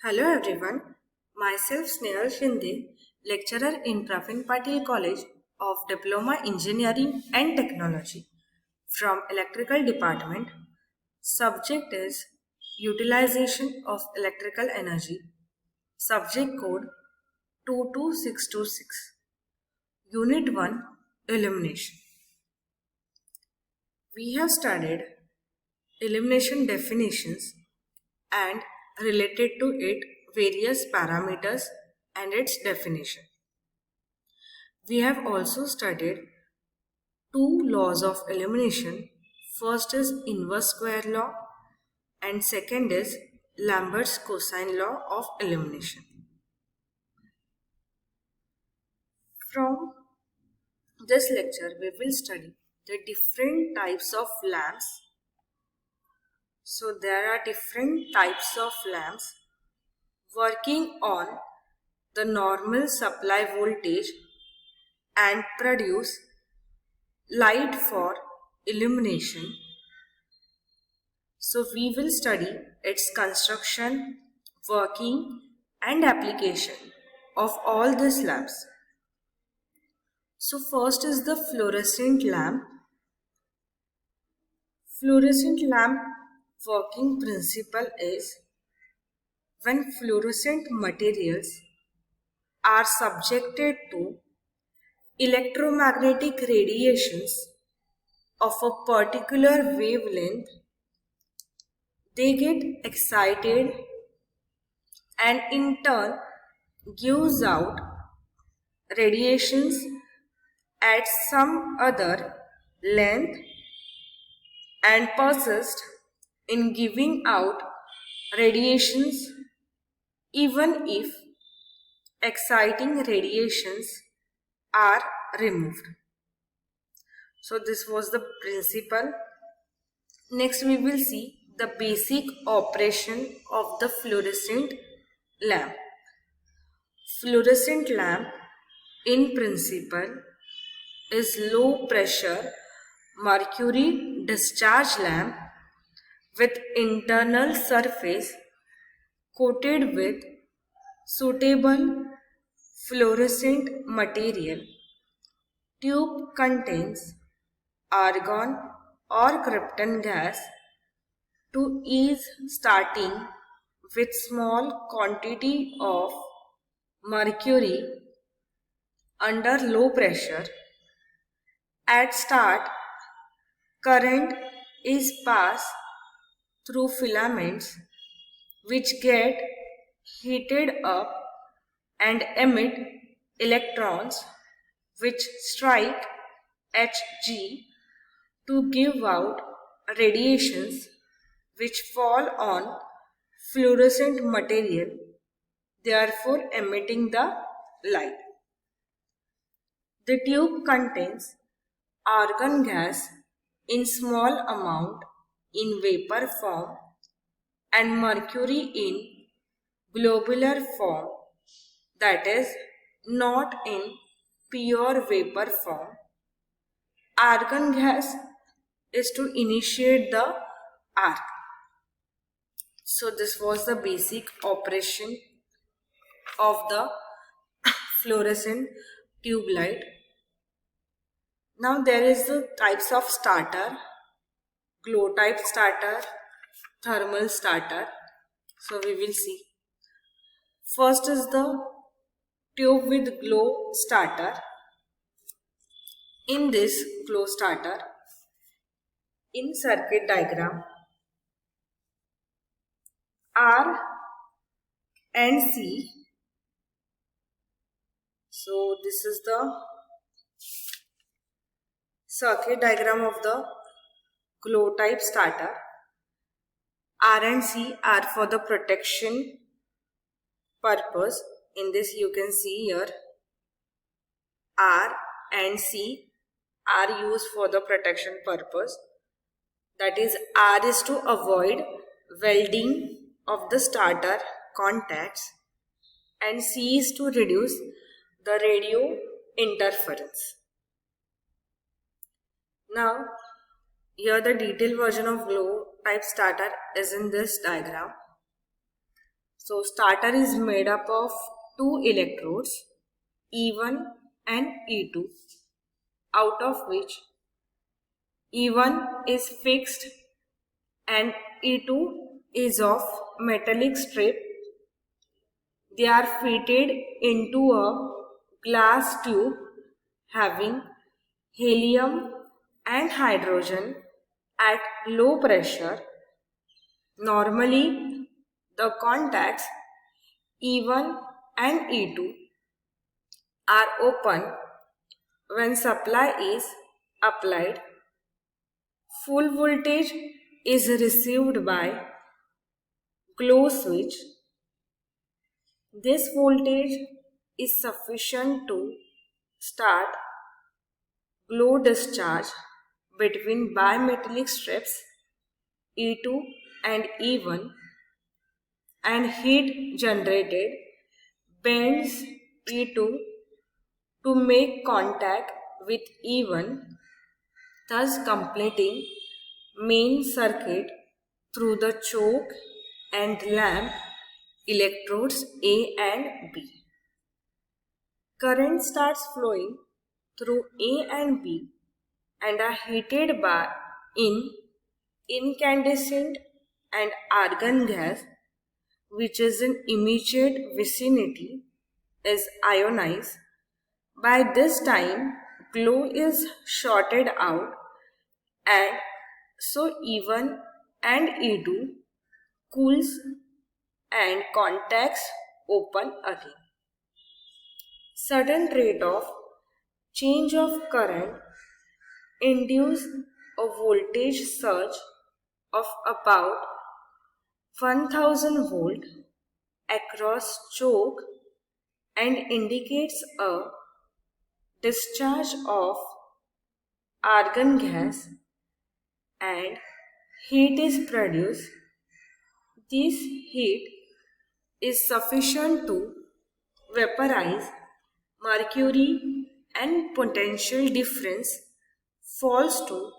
Hello everyone, myself Snehal Shinde, lecturer in Pravin Patil College of Diploma Engineering and Technology from Electrical Department. Subject is Utilization of Electrical Energy. Subject code 22626. Unit 1 Illumination. We have studied illumination definitions and related to it various parameters and its definition. We have also studied two laws of illumination. First is inverse square law and second is Lambert's cosine law of illumination. From this lecture we will study the different types of lamps. So there are different types of lamps working on the normal supply voltage and produce light for illumination. So we will study its construction, working and application of all these lamps. So first is the fluorescent lamp. Fluorescent lamp working principle is when fluorescent materials are subjected to electromagnetic radiations of a particular wavelength, they get excited and in turn gives out radiations at some other length and persist in giving out radiations even if exciting radiations are removed. So this was the principle. Next we will see the basic operation of the fluorescent lamp. Fluorescent lamp in principle is low pressure mercury discharge lamp with internal surface coated with suitable fluorescent material. Tube contains argon or krypton gas to ease starting with small quantity of mercury under low pressure. At start, current is passed through filaments which get heated up and emit electrons which strike Hg to give out radiations which fall on fluorescent material, therefore emitting the light. The tube contains argon gas in small amount in vapor form and mercury in globular form, that is not in pure vapor form. Argon gas is to initiate the arc. So this was the basic operation of the fluorescent tube light. Now there is the types of starter, glow type starter, thermal starter. So we will see. First is the tube with glow starter. In this glow starter, in circuit diagram, R and C. So this is the circuit diagram of the glow type starter. R and C are for the protection purpose. In this you can see here R and C are used for the protection purpose. That is, R is to avoid welding of the starter contacts and C is to reduce the radio interference. Now here the detailed version of glow type starter is in this diagram. So starter is made up of two electrodes, E1 and E2, out of which E1 is fixed and E2 is of metallic strip. They are fitted into a glass tube having helium and hydrogen at low pressure. Normally, the contacts E1 and E2 are open when supply is applied. Full voltage is received by glow switch. This voltage is sufficient to start glow discharge between bimetallic strips E2 and E1, and heat generated bends E2 to make contact with E1, thus completing main circuit through the choke and lamp electrodes A and B. Current starts flowing through A and B and are heated by incandescent and argon gas, which is in immediate vicinity, is ionized. By this time, glow is shorted out, and so E1 and E2 cools and contacts open again. Sudden rate of change of current induce a voltage surge of about 1000 volt across choke and indicates a discharge of argon gas, and heat is produced. This heat is sufficient to vaporize mercury, and potential difference falls to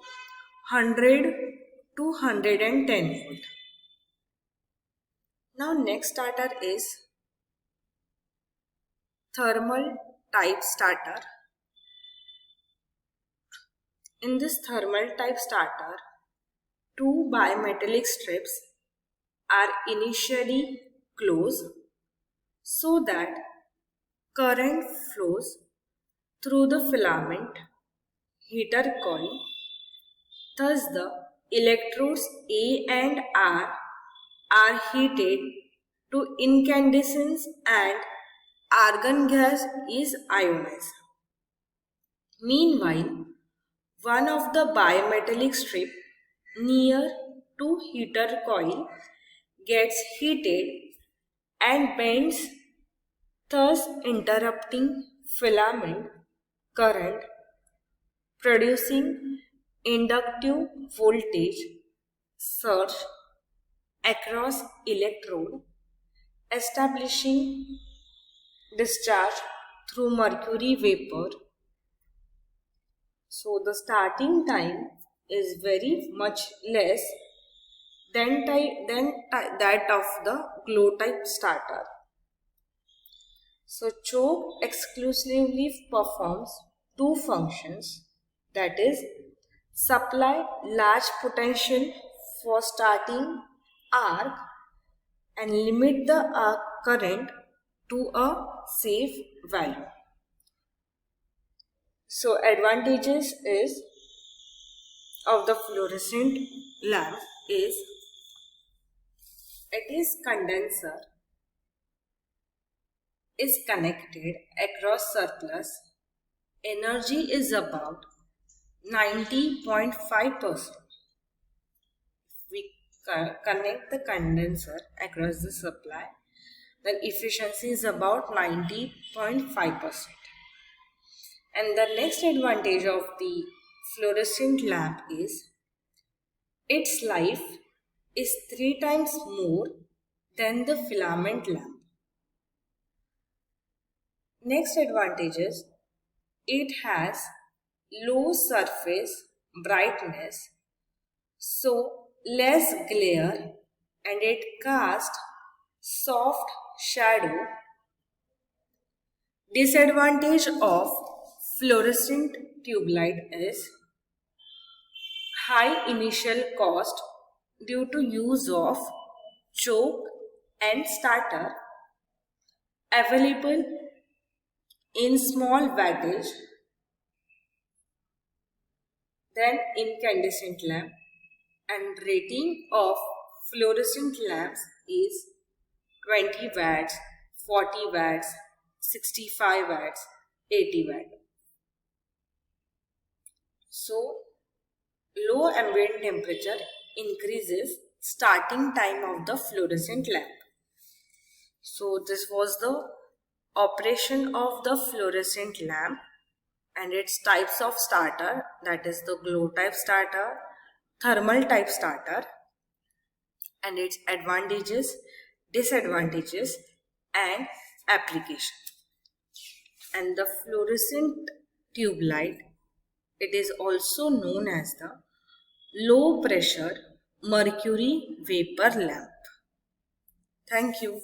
100 to 110 volt. Now next starter is thermal type starter. In this thermal type starter, two bimetallic strips are initially closed so that current flows through the filament heater coil. Thus the electrodes A and R are heated to incandescence and argon gas is ionized. Meanwhile, one of the bimetallic strip near to heater coil gets heated and bends, thus interrupting filament current, producing inductive voltage surge across electrode, establishing discharge through mercury vapor. So the starting time is very much less than that of the glow type starter. So choke exclusively performs two functions, that is, supply large potential for starting arc and limit the arc current to a safe value. So advantages is of the fluorescent lamp is it is condenser is connected across surplus. Energy is about 90.5%. We connect the condenser across the supply, then efficiency is about 90.5%. And the next advantage of the fluorescent lamp is its life is 3 times more than the filament lamp. Next advantage is it has low surface brightness, so less glare, and it casts soft shadow. Disadvantage of fluorescent tube light is high initial cost due to use of choke and starter, available in small wattage than incandescent lamp, and rating of fluorescent lamps is 20 watts, 40 watts, 65 watts, 80 watts. So, low ambient temperature increases starting time of the fluorescent lamp. So, this was the operation of the fluorescent lamp and its types of starter, that is the glow type starter, thermal type starter, and its advantages, disadvantages, and application. And the fluorescent tube light, it is also known as the low pressure mercury vapor lamp. Thank you.